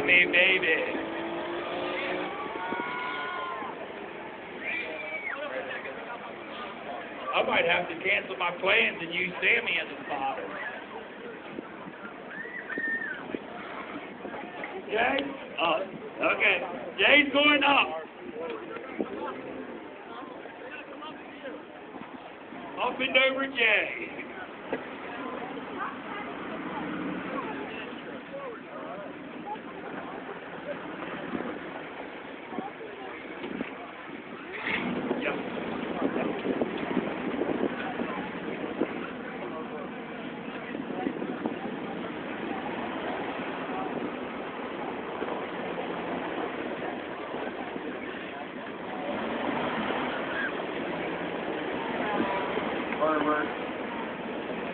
me, baby. I might have to cancel my plans and use Sammy as a spotter. Jay? Okay. Jay's going up. Up and over Jay.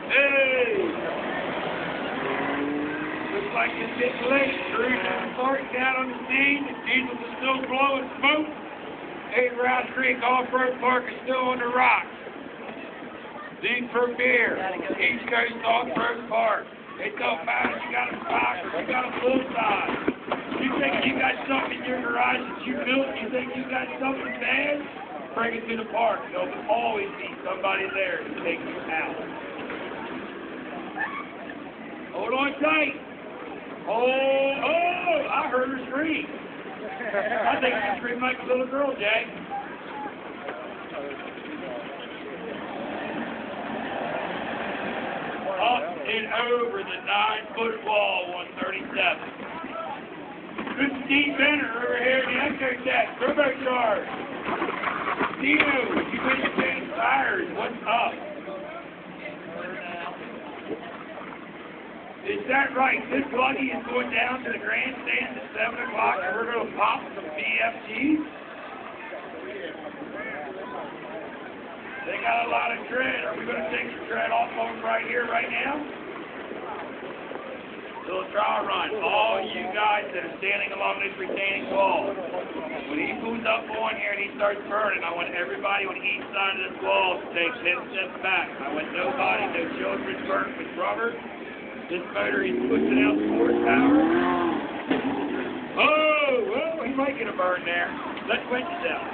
Hey! Looks like it's getting late. Crew's starting down on the scene. The diesels are still blowing smoke. 8 Round Creek Off-Road Park is still on the rocks. These Premier, East Coast Off-Road Park. It don't matter if you got a stock or you got a full size. You think you got something in your garage that you built, you think you got something bad? Bring it to the park. There'll always be somebody there to take you out. Hold on tight. Oh, I heard her scream. I think she screamed like a little girl, Jay. Up and over the 9-foot wall, 137. Good Steve Benner over here in the Echo Deck. Turbocharged. Dino, you been to change tires. What's up? Is that right? This buggy is going down to the grandstand at 7 o'clock and we're going to pop some BFGs? They got a lot of tread. Are we going to take some tread off of them right here, right now? Little trial run. All you guys that are standing along this retaining wall, when he pulls up on here and he starts burning, I want everybody on each side of this wall to take 10 steps back. I want nobody, no children burnt with rubber. This motor is pushing out the horsepower. Oh, well, he might get a burn there. Let's quench it down.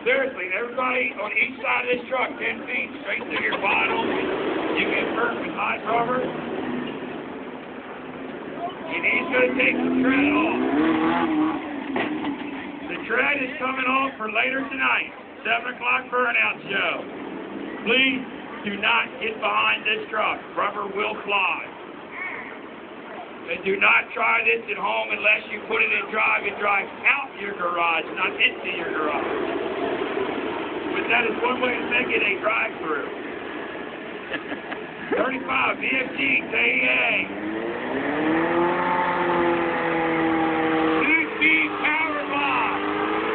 Seriously, everybody on each side of this truck, 10 feet, straight through your bottom. You get burnt with hot rubber. And he's going to take the tread off. The tread is coming off for later tonight. 7 o'clock burnout show. Please do not get behind this truck. Rubber will fly. And do not try this at home unless you put it in drive and drive out your garage, not into your garage. But that is one way to make it a drive-through. 35 VFG, KEA. 2-speed power block.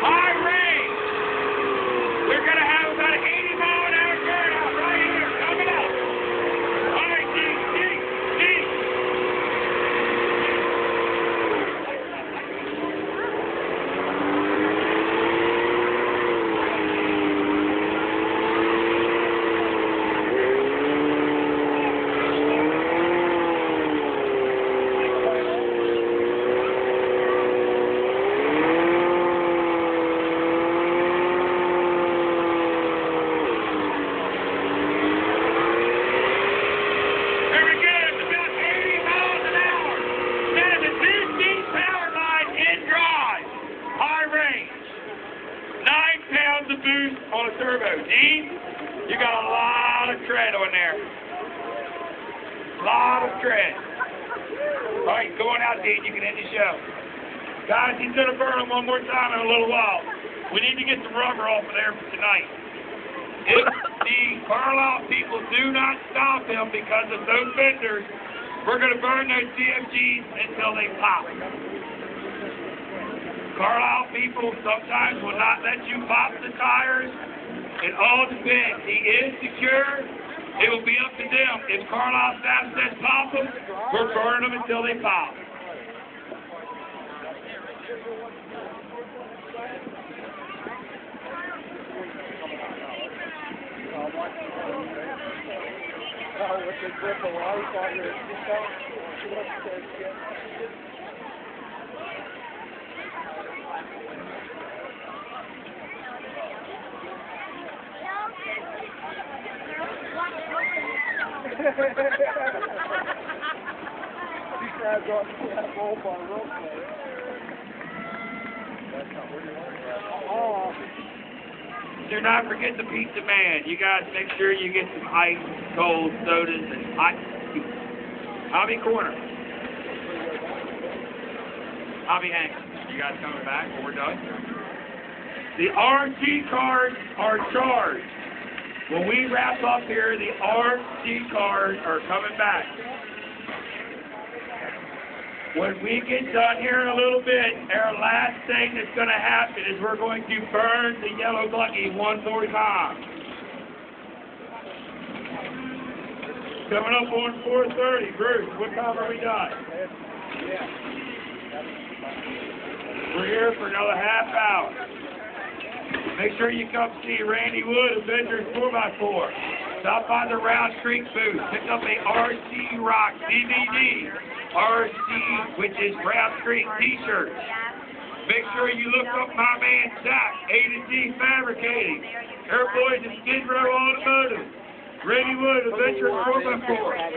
High range. We're going to have about an 80-mile-an-hour turnout right here. Coming up. All right, G. The boost on a turbo. Dean, you got a lot of tread on there. A lot of tread. All right, going out, Dean. You can end the show. Guys, he's going to burn them one more time in a little while. We need to get some rubber off of there for tonight. If the Carlisle people do not stop him because of those fenders, we're going to burn those CFGs until they pop. Carlisle people sometimes will not let you pop the tires. It all depends. He is secure. It will be up to them. If Carlisle staff says pop them, we're burning them until they pop. Oh, with the grip of life on your seatbelt. He grabs on that rope on rope play. That's not where you want to grab. Do not forget the pizza man. You guys make sure you get some ice, cold sodas, and hot pizza. Hobby Corner. Hobby Hank. You guys coming back when we're done? The RC cars are charged. When we wrap up here, the RC cars are coming back. When we get done here in a little bit, our last thing that's going to happen is we're going to burn the yellow buggy one more time. Coming up on 4:30. Bruce, what time are we done? We're here for another half hour. Make sure you come see Randy Wood, Avengers 4x4. Stop by the Round Street booth. Pick up a RC Rock DVD. RC, which is Round Street t-shirt. Make sure you look up my man Zach, A to Z Fabricating. Air Boys and Skid Row Automotive. Randy Wood, Adventure 4x4.